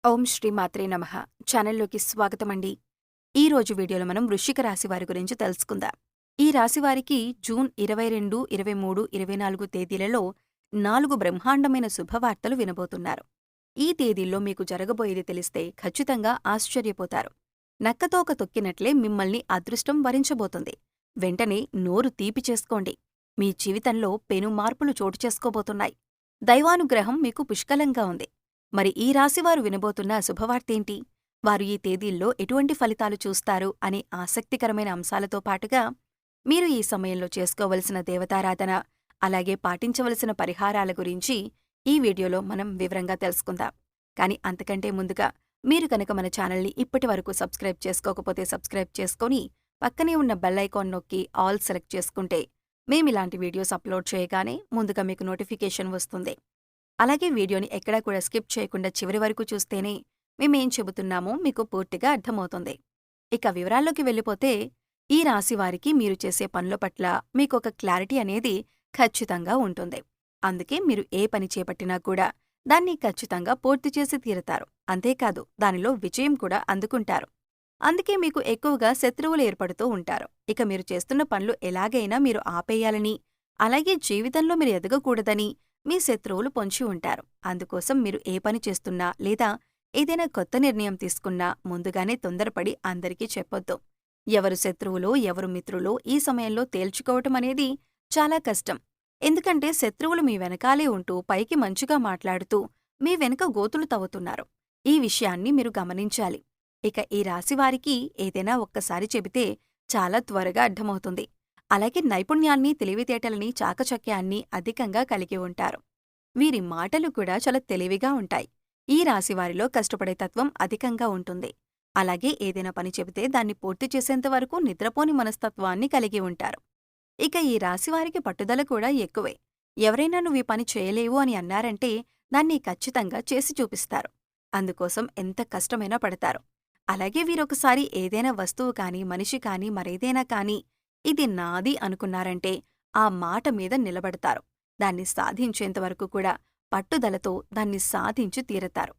ఓం శ్రీ మాత్రే నమః. ఛానల్లోకి స్వాగతమండి. ఈ రోజు వీడియోలో మనం వృశ్చిక రాశి వారి గురించి తెలుసుకుందాం. ఈ రాశి వారికి జూన్ 22, 23, 24 తేదీలలో 4 బ్రహ్మాండమైన శుభవార్తలు వినబోతున్నారు. ఈ తేదీల్లో మీకు జరగబోయేది తెలిస్తే ఖచ్చితంగా ఆశ్చర్యపోతారు. నక్కతోక తొక్కినట్లే మిమ్మల్ని అదృష్టం వరించబోతుంది. వెంటనే నోరు తీపి చేసుకోండి. మీ జీవితంలో పెను మార్పులు చోటు చేసుకోబోతున్నాయి. దైవానుగ్రహం మీకు పుష్కలంగా ఉంది. మరి ఈ రాశివారు వినబోతున్న శుభవార్తేంటి? వారు ఈ తేదీల్లో ఎటువంటి ఫలితాలు చూస్తారు అనే ఆసక్తికరమైన అంశాలతో పాటుగా మీరు ఈ సమయంలో చేసుకోవలసిన దేవతారాధన, అలాగే పాటించవలసిన పరిహారాల గురించి ఈ వీడియోలో మనం వివరంగా తెలుసుకుందాం. కానీ అంతకంటే ముందుగా మీరు కనుక మన ఛానల్ని ఇప్పటివరకు సబ్స్క్రైబ్ చేసుకోకపోతే సబ్స్క్రైబ్ చేసుకొని పక్కనే ఉన్న బెల్ ఐకాన్ నొక్కి ఆల్ సెలెక్ట్ చేసుకుంటే మేమిలాంటి వీడియోస్ అప్లోడ్ చేయగానే ముందుగా మీకు నోటిఫికేషన్ వస్తుంది. అలాగే వీడియోని ఎక్కడా కూడా స్కిప్ చేయకుండా చివరి వరకు చూస్తేనే మేమేం చెబుతున్నామో మీకు పూర్తిగా అర్థమవుతుంది. ఇక వివరాల్లోకి వెళ్ళిపోతే ఈ రాశివారికి మీరు చేసే పనుల పట్ల మీకొక క్లారిటీ అనేది ఖచ్చితంగా ఉంటుంది. అందుకే మీరు ఏ పని చేపట్టినా కూడా దాన్ని ఖచ్చితంగా పూర్తి చేసి తీరతారు. అంతేకాదు దానిలో విజయం కూడా అందుకుంటారు. అందుకే మీకు ఎక్కువగా శత్రువులు ఏర్పడుతూ ఉంటారు. ఇక మీరు చేస్తున్న పనులు ఎలాగైనా మీరు ఆపేయాలని, అలాగే జీవితంలో మీరు ఎదగకూడదని మీ శత్రువులు పొంచి ఉంటారు. అందుకోసం మీరు ఏ పని చేస్తున్నా లేదా ఏదైనా కొత్త నిర్ణయం తీసుకున్నా ముందుగానే తొందరపడి అందరికీ చెప్పొద్దు. ఎవరు శత్రువులో ఎవరు మిత్రులో ఈ సమయంలో తేల్చుకోవటం అనేది చాలా కష్టం. ఎందుకంటే శత్రువులు మీ వెనకాలే ఉంటూ పైకి మంచిగా మాట్లాడుతూ మీ వెనుక గోతులు తవ్వుతున్నారు. ఈ విషయాన్ని మీరు గమనించాలి. ఇక ఈ రాశివారికి ఏదైనా ఒక్కసారి చెబితే చాలా త్వరగా అర్థమవుతుంది. అలాగే నైపుణ్యాన్ని, తెలివితేటలని, చాకచక్యాన్ని అధికంగా కలిగి ఉంటారు. వీరి మాటలు కూడా చాలా తెలివిగా ఉంటాయి. ఈ రాశివారిలో కష్టపడే తత్వం అధికంగా ఉంటుంది. అలాగే ఏదైనా పని చెబితే దాన్ని పూర్తి చేసేంతవరకు నిద్రపోని మనస్తత్వాన్ని కలిగి ఉంటారు. ఇక ఈ రాశివారికి పట్టుదల కూడా ఎక్కువే. ఎవరైనా నువ్వు ఈ పని చేయలేవు అని అన్నారంటే దాన్ని ఖచ్చితంగా చేసి చూపిస్తారు. అందుకోసం ఎంత కష్టమైనా పడతారు. అలాగే వీరొకసారి ఏదైనా వస్తువు కానీ, మనిషి కానీ, మరేదైనా కానీ ఇది నాది అనుకున్నారంటే ఆ మాట మీద నిలబడతారు. దాన్ని సాధించేంతవరకు కూడా పట్టుదలతో దాన్ని సాధించి తీరతారు.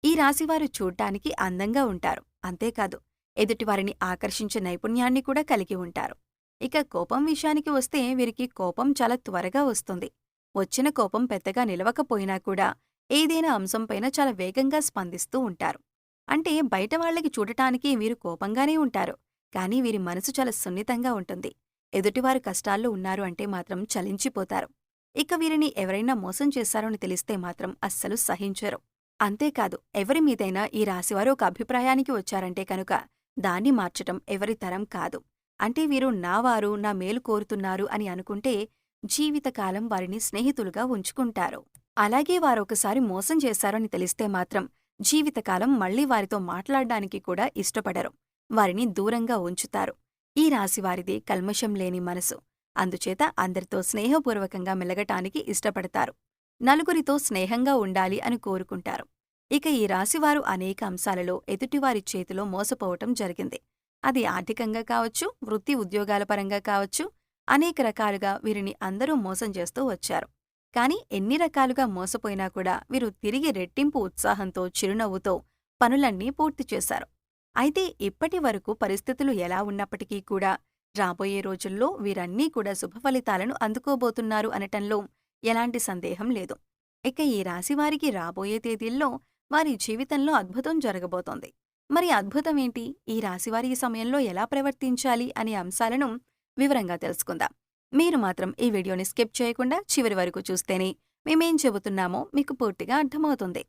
ఈ రాశివారు చూడ్డానికి అందంగా ఉంటారు. అంతేకాదు ఎదుటివారిని ఆకర్షించే నైపుణ్యాన్ని కూడా కలిగి ఉంటారు. ఇక కోపం విషయానికి వస్తే వీరికి కోపం చాలా త్వరగా వస్తుంది. వచ్చిన కోపం పెద్దగా నిలవకపోయినా కూడా ఏదైనా అంశంపైన చాలా వేగంగా స్పందిస్తూ ఉంటారు. అంటే బయట వాళ్ళకి చూడటానికి వీరు కోపంగానే ఉంటారు. కానీ వీరి మనసు చాలా సున్నితంగా ఉంటుంది. ఎదుటివారు కష్టాల్లో ఉన్నారు అంటే మాత్రం చలించిపోతారు. ఇక వీరిని ఎవరైనా మోసం చేశారని తెలిస్తే మాత్రం అస్సలు సహించరు. అంతేకాదు ఎవరి మీదైనా ఈ రాశివారు ఒక అభిప్రాయానికి వచ్చారంటే కనుక దాన్ని మార్చటం ఎవరి తరం కాదు. అంటే వీరు నావారు, నా మేలు కోరుతున్నారు అని అనుకుంటే జీవితకాలం వారిని స్నేహితులుగా ఉంచుకుంటారు. అలాగే వారొకసారి మోసం చేశారని తెలిస్తే మాత్రం జీవితకాలం మళ్లీ వారితో మాట్లాడ్డానికి కూడా ఇష్టపడరు. వారిని దూరంగా ఉంచుతారు. ఈ రాశివారిది కల్మషం లేని మనసు. అందుచేత అందరితో స్నేహపూర్వకంగా మెలగటానికి ఇష్టపడతారు. నలుగురితో స్నేహంగా ఉండాలి అని కోరుకుంటారు. ఇక ఈ రాశివారు అనేక అంశాలలో ఎదుటివారి చేతిలో మోసపోవటం జరిగింది. అది ఆర్థికంగా కావచ్చు, వృత్తి ఉద్యోగాల పరంగా కావచ్చు, అనేక రకాలుగా వీరిని అందరూ మోసం చేస్తూ వచ్చారు. కాని ఎన్ని రకాలుగా మోసపోయినా కూడా వీరు తిరిగి రెట్టింపు ఉత్సాహంతో, చిరునవ్వుతో పనులన్నీ పూర్తి చేశారు. అయితే ఇప్పటి వరకు పరిస్థితులు ఎలా ఉన్నప్పటికీ కూడా రాబోయే రోజుల్లో వీరన్నీ కూడా శుభఫలితాలను అందుకోబోతున్నారు అనటంలో ఎలాంటి సందేహం లేదు. ఇక ఈ రాశివారికి రాబోయే తేదీల్లో వారి జీవితంలో అద్భుతం జరగబోతోంది. మరి అద్భుతమేంటి? ఈ రాశివారి ఈ సమయంలో ఎలా ప్రవర్తించాలి అనే అంశాలను వివరంగా తెలుసుకుందాం. మీరు మాత్రం ఈ వీడియోని స్కిప్ చేయకుండా చివరి వరకు చూస్తేనే మేమేం చెబుతున్నామో మీకు పూర్తిగా అర్థమవుతుంది.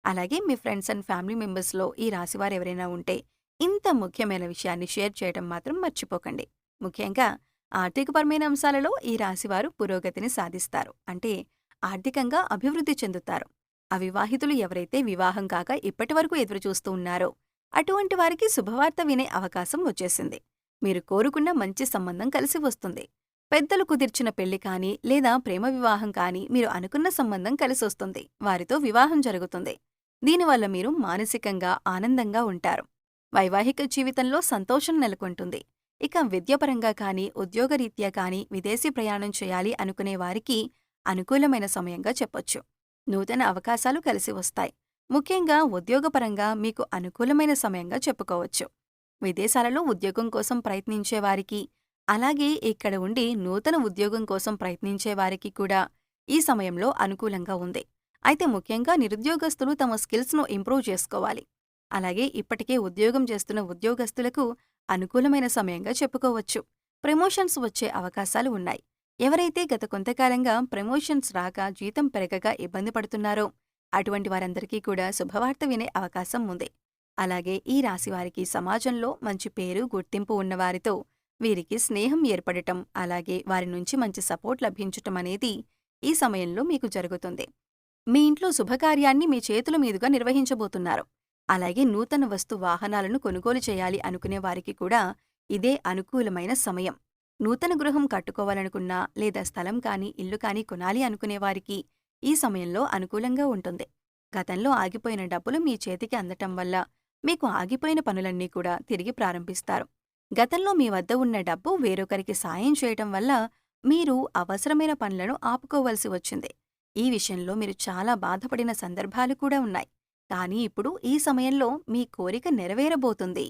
అలాగే మీ ఫ్రెండ్స్ అండ్ ఫ్యామిలీ మెంబర్స్లో ఈ రాశివారు ఎవరైనా ఉంటే ఇంత ముఖ్యమైన విషయాన్ని షేర్ చేయడం మాత్రం మర్చిపోకండి. ముఖ్యంగా ఆర్థికపరమైన అంశాలలో ఈ రాశివారు పురోగతిని సాధిస్తారు. అంటే ఆర్థికంగా అభివృద్ధి చెందుతారు. అవివాహితులు ఎవరైతే వివాహం కాక ఇప్పటివరకు ఎదురుచూస్తూ ఉన్నారో అటువంటి వారికి శుభవార్త వినే అవకాశం వచ్చేసింది. మీరు కోరుకున్న మంచి సంబంధం కలిసి వస్తుంది. పెద్దలు కుదిర్చిన పెళ్లి కానీ లేదా ప్రేమ వివాహం కానీ మీరు అనుకున్న సంబంధం కలిసొస్తుంది. వారితో వివాహం జరుగుతుంది. దీనివల్ల మీరు మానసికంగా ఆనందంగా ఉంటారు. వైవాహిక జీవితంలో సంతోషం నెలకొంటుంది. ఇక విద్యాపరంగా కానీ, ఉద్యోగరీత్యా కానీ విదేశీ ప్రయాణం చేయాలి అనుకునే వారికి అనుకూలమైన సమయంగా చెప్పొచ్చు. నూతన అవకాశాలు కలిసి వస్తాయి. ముఖ్యంగా ఉద్యోగపరంగా మీకు అనుకూలమైన సమయంగా చెప్పుకోవచ్చు. విదేశాలలో ఉద్యోగం కోసం ప్రయత్నించే వారికి, అలాగే ఇక్కడ ఉండి నూతన ఉద్యోగం కోసం ప్రయత్నించే వారికి కూడా ఈ సమయంలో అనుకూలంగా ఉంది. అయితే ముఖ్యంగా నిరుద్యోగస్తులు తమ స్కిల్స్‌ను ఇంప్రూవ్ చేసుకోవాలి. అలాగే ఇప్పటికే ఉద్యోగం చేస్తున్న ఉద్యోగస్తులకు అనుకూలమైన సమయంగా చెప్పుకోవచ్చు. ప్రమోషన్స్ వచ్చే అవకాశాలు ఉన్నాయి. ఎవరైతే గత కొంతకాలంగా ప్రమోషన్స్ రాక జీతం పెరగక ఇబ్బంది పడుతున్నారో అటువంటి వారందరికీ కూడా శుభవార్త వినే అవకాశం ఉంది. అలాగే ఈ రాశివారికి సమాజంలో మంచి పేరు, గుర్తింపు ఉన్నవారితో వీరికి స్నేహం ఏర్పడటం, అలాగే వారి నుంచి మంచి సపోర్ట్ లభించటం అనేది ఈ సమయంలో మీకు జరుగుతుంది. మీ ఇంట్లో శుభకార్యాన్ని మీ చేతుల మీదుగా నిర్వహించబోతున్నారు. అలాగే నూతన వాహనాలను కొనుగోలు చేయాలి అనుకునే వారికి కూడా ఇదే అనుకూలమైన సమయం. నూతన గృహం కట్టుకోవాలనుకున్నా లేదా స్థలం కానీ, ఇల్లు కానీ కొనాలి అనుకునే వారికి ఈ సమయంలో అనుకూలంగా ఉంటుంది. గతంలో ఆగిపోయిన డబ్బులు మీ చేతికి అందటం వల్ల మీకు ఆగిపోయిన పనులన్నీ కూడా తిరిగి ప్రారంభిస్తారు. గతంలో మీ వద్ద ఉన్న డబ్బు వేరొకరికి సాయం చేయటం వల్ల మీరు అవసరమైన పనులను ఆపుకోవలసి వచ్చింది. ఈ విషయంలో మీరు చాలా బాధపడిన సందర్భాలు కూడా ఉన్నాయి. కానీ ఇప్పుడు ఈ సమయంలో మీ కోరిక నెరవేరబోతుంది.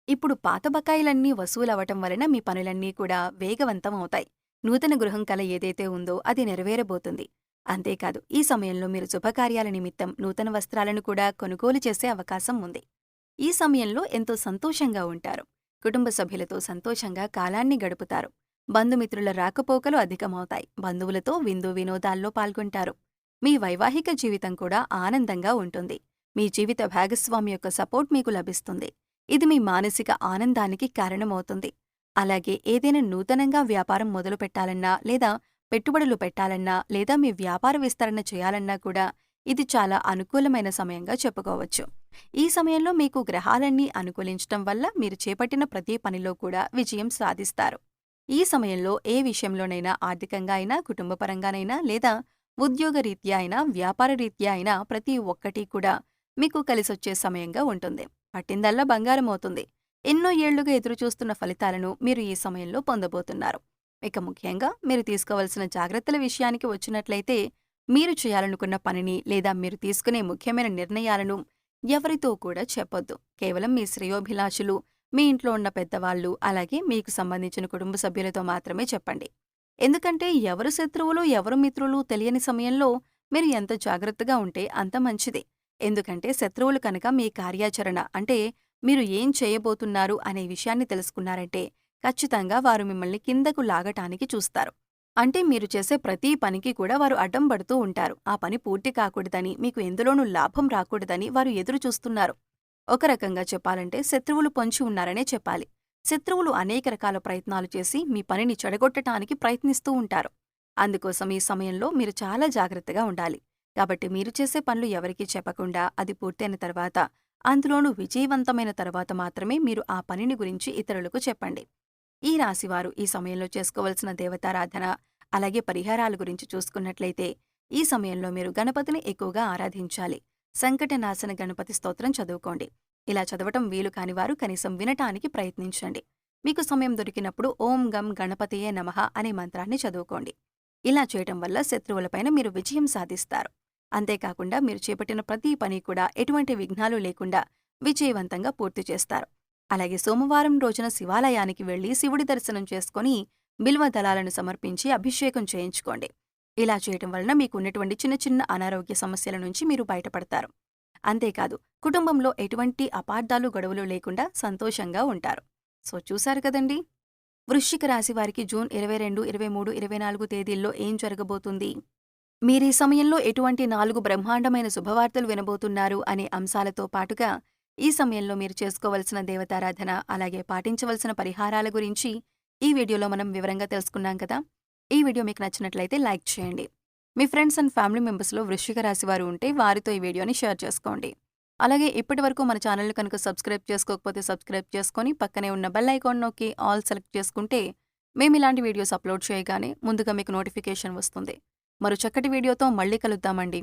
ఇప్పుడు పాత బకాయిలన్నీ వసూలవటం వలన మీ పనులన్నీ కూడా వేగవంతం అవుతాయి. నూతన గృహం కల ఏదైతే ఉందో అది నెరవేరబోతుంది. అంతేకాదు ఈ సమయంలో మీరు శుభకార్యాల నిమిత్తం నూతన వస్త్రాలను కూడా కొనుగోలు చేసే అవకాశం ఉంది. ఈ సమయంలో ఎంతో సంతోషంగా ఉంటారు. కుటుంబ సభ్యులతో సంతోషంగా కాలాన్ని గడుపుతారు. బంధుమిత్రుల రాకపోకలు అధికమవుతాయి. బంధువులతో విందు వినోదాల్లో పాల్గొంటారు. మీ వైవాహిక జీవితం కూడా ఆనందంగా ఉంటుంది. మీ జీవిత భాగస్వామి యొక్క సపోర్ట్ మీకు లభిస్తుంది. ఇది మీ మానసిక ఆనందానికి కారణమవుతుంది. అలాగే ఏదైనా నూతనంగా వ్యాపారం మొదలు పెట్టాలన్నా లేదా పెట్టుబడులు పెట్టాలన్నా లేదా మీ వ్యాపార విస్తరణ చేయాలన్నా కూడా ఇది చాలా అనుకూలమైన సమయంగా చెప్పుకోవచ్చు. ఈ సమయంలో మీకు గ్రహాలన్నీ అనుకూలించటం వల్ల మీరు చేపట్టిన ప్రతి పనిలో కూడా విజయం సాధిస్తారు. ఈ సమయంలో ఏ విషయంలోనైనా ఆర్థికంగా అయినా, కుటుంబపరంగానైనా లేదా ఉద్యోగరీత్యా అయినా, వ్యాపార రీత్యా అయినా ప్రతి ఒక్కటి కూడా మీకు కలిసొచ్చే సమయంగా ఉంటుంది. పట్టిందల్లా బంగారం అవుతుంది. ఎన్నో ఏళ్లుగా ఎదురుచూస్తున్న ఫలితాలను మీరు ఈ సమయంలో పొందబోతున్నారు. ఇక ముఖ్యంగా మీరు తీసుకోవలసిన జాగ్రత్తల విషయానికి వచ్చినట్లయితే, మీరు చేయాలనుకున్న పనిని లేదా మీరు తీసుకునే ముఖ్యమైన నిర్ణయాలను ఎవరితో కూడా చెప్పొద్దు. కేవలం మీ శ్రేయోభిలాషులు, మీ ఇంట్లో ఉన్న పెద్దవాళ్ళు, అలాగే మీకు సంబంధించిన కుటుంబ సభ్యులతో మాత్రమే చెప్పండి. ఎందుకంటే ఎవరు శత్రువులు, ఎవరు మిత్రులు తెలియని సమయంలో మీరు ఎంత జాగ్రత్తగా ఉంటే అంత మంచిది. ఎందుకంటే శత్రువులు కనుక మీ కార్యాచరణ అంటే మీరు ఏం చేయబోతున్నారు అనే విషయాన్ని తెలుసుకున్నారంటే ఖచ్చితంగా వారు మిమ్మల్ని కిందకు లాగటానికి చూస్తారు. అంటే మీరు చేసే ప్రతి పనికి కూడా వారు అడ్డం పడుతూ ఉంటారు. ఆ పని పూర్తి కాకూడదని, మీకు ఎందులోనూ లాభం రాకూడదని వారు ఎదురు చూస్తున్నారు. ఒక రకంగా చెప్పాలంటే శత్రువులు పొంచి ఉన్నారనే చెప్పాలి. శత్రువులు అనేక రకాల ప్రయత్నాలు చేసి మీ పనిని చెడగొట్టటానికి ప్రయత్నిస్తూ ఉంటారు. అందుకోసం ఈ సమయంలో మీరు చాలా జాగ్రత్తగా ఉండాలి. కాబట్టి మీరు చేసే పనులు ఎవరికీ చెప్పకుండా అది పూర్తయిన తర్వాత, అందులోనూ విజయవంతమైన తర్వాత మాత్రమే మీరు ఆ పనిని గురించి ఇతరులకు చెప్పండి. ఈ రాశివారు ఈ సమయంలో చేసుకోవలసిన దేవతారాధన, అలాగే పరిహారాల గురించి చూసుకున్నట్లయితే ఈ సమయంలో మీరు గణపతిని ఎక్కువగా ఆరాధించాలి. సంకటనాశన గణపతి స్తోత్రం చదువుకోండి. ఇలా చదవటం వీలు కానివారు కనీసం వినటానికి ప్రయత్నించండి. మీకు సమయం దొరికినప్పుడు ఓం గం గణపతియే నమః అనే మంత్రాన్ని చదువుకోండి. ఇలా చేయటం వల్ల శత్రువులపైన మీరు విజయం సాధిస్తారు. అంతేకాకుండా మీరు చేపట్టిన ప్రతి పని కూడా ఎటువంటి విఘ్నాలు లేకుండా విజయవంతంగా పూర్తి చేస్తారు. అలాగే సోమవారం రోజున శివాలయానికి వెళ్లి శివుడి దర్శనం చేసుకుని బిల్వ దళాలను సమర్పించి అభిషేకం చేయించుకోండి. ఇలా చేయటం వలన మీకు ఉన్నటువంటి చిన్న చిన్న అనారోగ్య సమస్యల నుంచి మీరు బయటపడతారు. అంతేకాదు కుటుంబంలో ఎటువంటి అపార్థాలు, గొడవలు లేకుండా సంతోషంగా ఉంటారు. సో చూశారు కదండి, వృశ్చిక రాశి వారికి జూన్ 22, 23, 24 తేదీల్లో ఏం జరగబోతుంది, మీరీ సమయంలో ఎటువంటి 4 బ్రహ్మాండమైన శుభవార్తలు వినబోతున్నారు అనే అంశాలతో పాటుగా ఈ సమయంలో మీరు చేసుకోవలసిన దేవతారాధన, అలాగే పాటించవలసిన పరిహారాల గురించి ఈ వీడియోలో మనం వివరంగా తెలుసుకున్నాం కదా. ఈ వీడియో మీకు నచ్చినట్లయితే లైక్ చేయండి. మీ ఫ్రెండ్స్ అండ్ ఫ్యామిలీ మెంబర్స్లో వృశ్చిక రాశి వారు ఉంటే వారితో ఈ వీడియోని షేర్ చేసుకోండి. అలాగే ఇప్పటివరకు మన ఛానల్ని కనుక సబ్స్క్రైబ్ చేసుకోకపోతే సబ్స్క్రైబ్ చేసుకొని పక్కనే ఉన్న బెల్ ఐకాన్ నొక్కి ఆల్ సెలెక్ట్ చేసుకుంటే మేము ఇలాంటి వీడియోస్ అప్లోడ్ చేయగానే ముందుగా మీకు నోటిఫికేషన్ వస్తుంది. మరో చక్కటి వీడియోతో మళ్ళీ కలుద్దామండి.